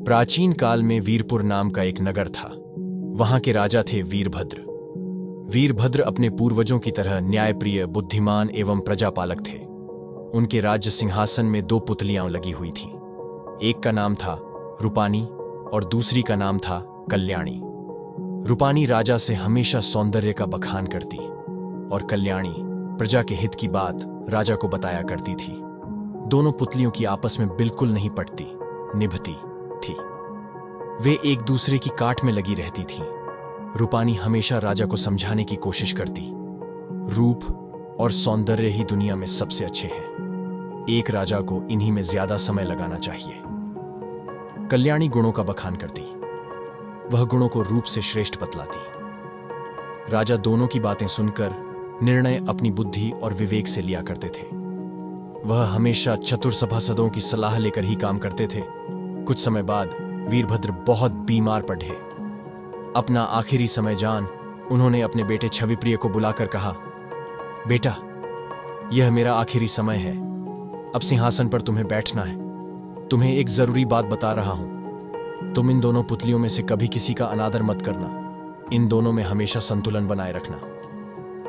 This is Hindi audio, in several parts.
प्राचीन काल में वीरपुर नाम का एक नगर था। वहां के राजा थे वीरभद्र। वीरभद्र अपने पूर्वजों की तरह न्यायप्रिय, बुद्धिमान एवं प्रजापालक थे। उनके राज्य सिंहासन में दो पुतलियां लगी हुई थीं। एक का नाम था रूपानी और दूसरी का नाम था कल्याणी। रूपानी राजा से हमेशा सौंदर्य का बखान करती और कल्याणी प्रजा के हित की बात राजा को बताया करती थी। दोनों पुतलियों की आपस में बिल्कुल नहीं पटती, निभती थी। वे एक दूसरे की काट में लगी रहती थीं। रूपानी हमेशा राजा को समझाने की कोशिश करती, रूप और सौंदर्य ही दुनिया में सबसे अच्छे हैं। एक राजा को इन्हीं में ज्यादा समय लगाना चाहिए। कल्याणी गुणों का बखान करती, वह गुणों को रूप से श्रेष्ठ बतलाती। राजा दोनों की बातें सुनकर निर्णय अपनी बुद्धि और विवेक से लिया करते थे। वह हमेशा चतुर सभासदों की सलाह लेकर ही काम करते थे। कुछ समय बाद वीरभद्र बहुत बीमार पड़े। अपना आखिरी समय जान उन्होंने अपने बेटे छविप्रिय को बुलाकर कहा, बेटा, यह मेरा आखिरी समय है। अब सिंहासन पर तुम्हें बैठना है। तुम्हें एक जरूरी बात बता रहा हूं। तुम इन दोनों पुतलियों में से कभी किसी का अनादर मत करना। इन दोनों में हमेशा संतुलन बनाए रखना।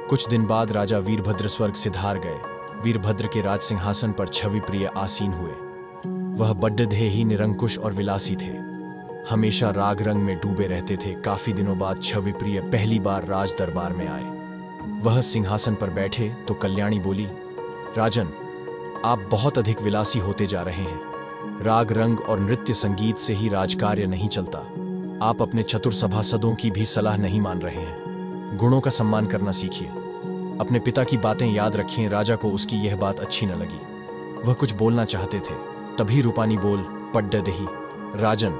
कुछ दिन बाद राजा वीरभद्र स्वर्ग सिधार गए। वीरभद्र के राज सिंहासन पर छविप्रिय आसीन हुए। वह बड्ढेदेह ही निरंकुश और विलासी थे। हमेशा राग रंग में डूबे रहते थे। काफी दिनों बाद छविप्रिय पहली बार राज दरबार में आए। वह सिंहासन पर बैठे तो कल्याणी बोली, राजन, आप बहुत अधिक विलासी होते जा रहे हैं। राग रंग और नृत्य संगीत से ही राजकार्य नहीं चलता। आप अपने चतुर सभासदों की भी सलाह नहीं मान रहे हैं। गुणों का सम्मान करना सीखिए। अपने पिता की बातें याद रखें। राजा को उसकी यह बात अच्छी न लगी। वह कुछ बोलना चाहते थे, तभी रूपानी बोल पड्डदेही, राजन,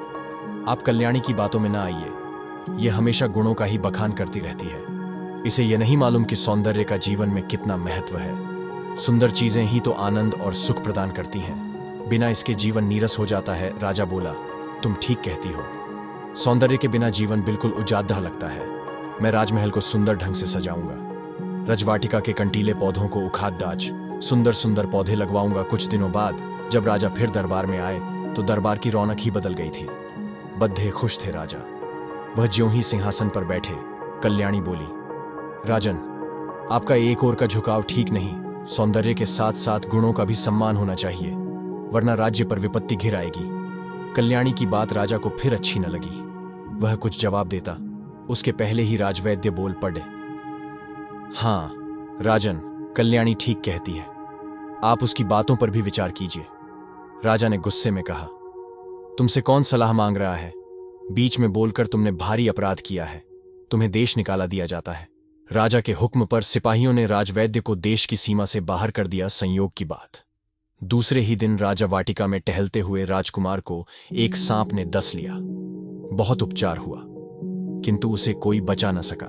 आप कल्याणी की बातों में ना आइए। यह हमेशा गुणों का ही बखान करती रहती है। इसे यह नहीं मालूम कि सौंदर्य का जीवन में कितना महत्व है। सुंदर चीजें ही तो आनंद और सुख प्रदान करती हैं। बिना इसके जीवन नीरस हो जाता है। राजा बोला, तुम ठीक कहती हो। सौंदर्य के बिना जीवन बिल्कुल उजाड़ा लगता है। मैं राजमहल को सुंदर ढंग से सजाऊंगा। रजवाटिका के कंटीले पौधों को उखाड़ दाज सुंदर सुंदर पौधे लगवाऊंगा। कुछ दिनों बाद जब राजा फिर दरबार में आए तो दरबार की रौनक ही बदल गई थी। बद्धे खुश थे राजा। वह ज्यों ही सिंहासन पर बैठे, कल्याणी बोली, राजन, आपका एक ओर का झुकाव ठीक नहीं। सौंदर्य के साथ साथ गुणों का भी सम्मान होना चाहिए, वरना राज्य पर विपत्ति घिर आएगी। कल्याणी की बात राजा को फिर अच्छी न लगी। वह कुछ जवाब देता, उसके पहले ही राजवैद्य बोल पड़े, हाँ राजन, कल्याणी ठीक कहती है। आप उसकी बातों पर भी विचार कीजिए। राजा ने गुस्से में कहा, तुमसे कौन सलाह मांग रहा है? बीच में बोलकर तुमने भारी अपराध किया है। तुम्हें देश निकाला दिया जाता है। राजा के हुक्म पर सिपाहियों ने राजवैद्य को देश की सीमा से बाहर कर दिया। संयोग की बात, दूसरे ही दिन राजा वाटिका में टहलते हुए राजकुमार को एक सांप ने डस लिया। बहुत उपचार हुआ, किंतु उसे कोई बचा न सका।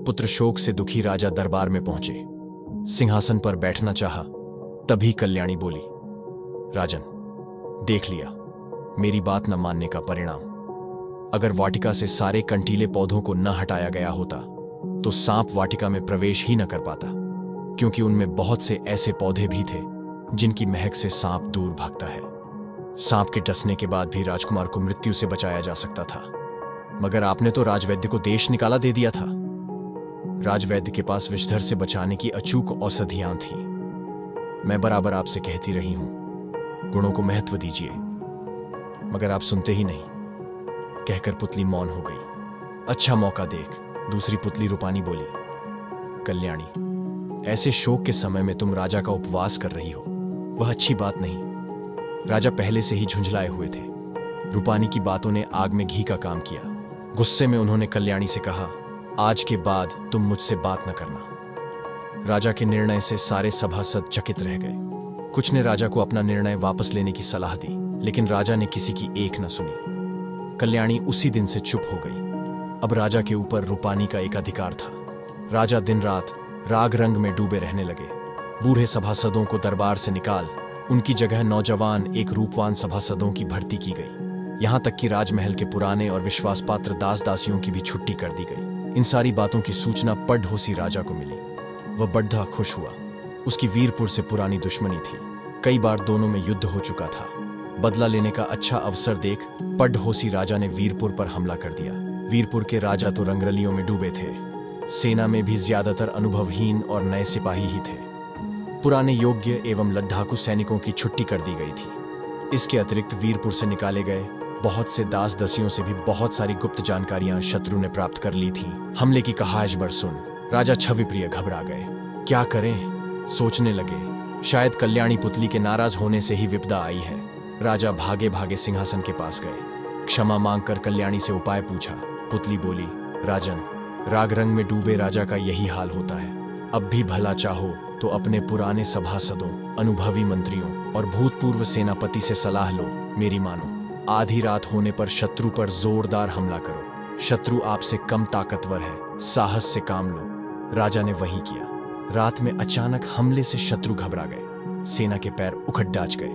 पुत्र शोक से दुखी राजा दरबार में पहुंचे। सिंहासन पर बैठना चाहा, तभी कल्याणी बोली, राजन, देख लिया मेरी बात न मानने का परिणाम। अगर वाटिका से सारे कंटीले पौधों को न हटाया गया होता तो सांप वाटिका में प्रवेश ही न कर पाता, क्योंकि उनमें बहुत से ऐसे पौधे भी थे जिनकी महक से सांप दूर भागता है। सांप के डसने के बाद भी राजकुमार को मृत्यु से बचाया जा सकता था, मगर आपने तो राजवैद्य को देश निकाला दे दिया था। राजवैद्य के पास विषधर से बचाने की अचूक औषधियां थीं। मैं बराबर आपसे कहती रही हूं, गुणों को महत्व दीजिए, मगर आप सुनते ही नहीं। कहकर पुतली मौन हो गई। अच्छा मौका देख, दूसरी पुतली रूपानी बोली, कल्याणी, ऐसे शोक के समय में तुम राजा का उपवास कर रही हो, वह अच्छी बात नहीं। राजा पहले से ही झुंझलाए हुए थे। रूपानी की बातों ने आग में घी का काम किया। गुस्से में उन्होंने कल्याणी से कहा, आज के बाद तुम मुझसे बात न करना। राजा के निर्णय से सारे सभासद चकित रह गए। कुछ ने राजा को अपना निर्णय वापस लेने की सलाह दी, लेकिन राजा ने किसी की एक न सुनी। कल्याणी उसी दिन से चुप हो गई। अब राजा के ऊपर रूपानी का एक अधिकार था। राजा दिन रात राग रंग में डूबे रहने लगे। बूढ़े सभासदों को दरबार से निकाल उनकी जगह नौजवान एक रूपवान सभासदों की भर्ती की गई। यहां तक कि राजमहल के पुराने और विश्वासपात्र दास दासियों की भी छुट्टी कर दी गई। इन सारी बातों की सूचना पढ़ोसी राजा को मिली। वह बड़ा खुश हुआ। उसकी वीरपुर से पुरानी दुश्मनी थी। कई बार दोनों में युद्ध हो चुका था। बदला लेने का अच्छा अवसर देख पड्डहोसी राजा ने वीरपुर पर हमला कर दिया। वीरपुर के राजा तो रंगरलियों में डूबे थे। सेना में भी ज्यादातर अनुभवहीन और नए सिपाही ही थे। पुराने योग्य एवं लद्दाखू सैनिकों की छुट्टी कर दी गई थी। इसके अतिरिक्त वीरपुर से निकाले गए बहुत से दास दसियों से भी बहुत सारी गुप्त जानकारियां शत्रु ने प्राप्त कर ली थीं। हमले की कहाश बर सुन राजा छविप्रिय घबरा गए। क्या करें, सोचने लगे शायद कल्याणी पुतली के नाराज होने से ही विपदा आई है। राजा भागे भागे सिंहासन के पास गए। क्षमा मांगकर कल्याणी से उपाय पूछा। पुतली बोली, राजन, राग रंग में डूबे राजा का यही हाल होता है। अब भी भला चाहो तो अपने पुराने सभासदों, अनुभवी मंत्रियों और भूतपूर्व सेनापति से सलाह लो। मेरी मानो, आधी रात होने पर शत्रु पर जोरदार हमला करो। शत्रु आपसे कम ताकतवर है, साहस से काम लो। राजा ने वही किया। रात में अचानक हमले से शत्रु घबरा गए। सेना के पैर उखड़ डाच गए।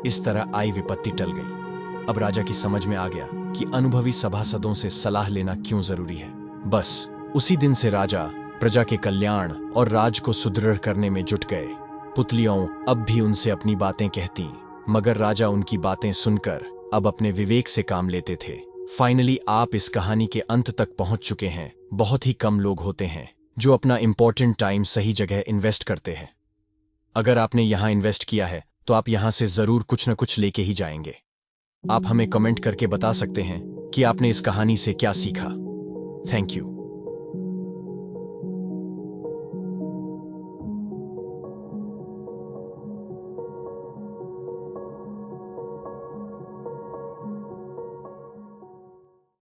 इस तरह आई विपत्ति टल गई। अब राजा की समझ में आ गया कि अनुभवी सभासदों से सलाह लेना क्यों जरूरी है। बस उसी दिन से राजा प्रजा के कल्याण और राज को सुदृढ़ करने में जुट गए। पुतलियों अब भी उनसे अपनी बातें कहती, मगर राजा उनकी बातें सुनकर अब अपने विवेक से काम लेते थे। फाइनली आप इस कहानी के अंत तक पहुंच चुके हैं। बहुत ही कम लोग होते हैं जो अपना इंपॉर्टेंट टाइम सही जगह इन्वेस्ट करते हैं। अगर आपने यहां इन्वेस्ट किया है तो आप यहां से जरूर कुछ न कुछ लेके ही जाएंगे। आप हमें कमेंट करके बता सकते हैं कि आपने इस कहानी से क्या सीखा। Thank you.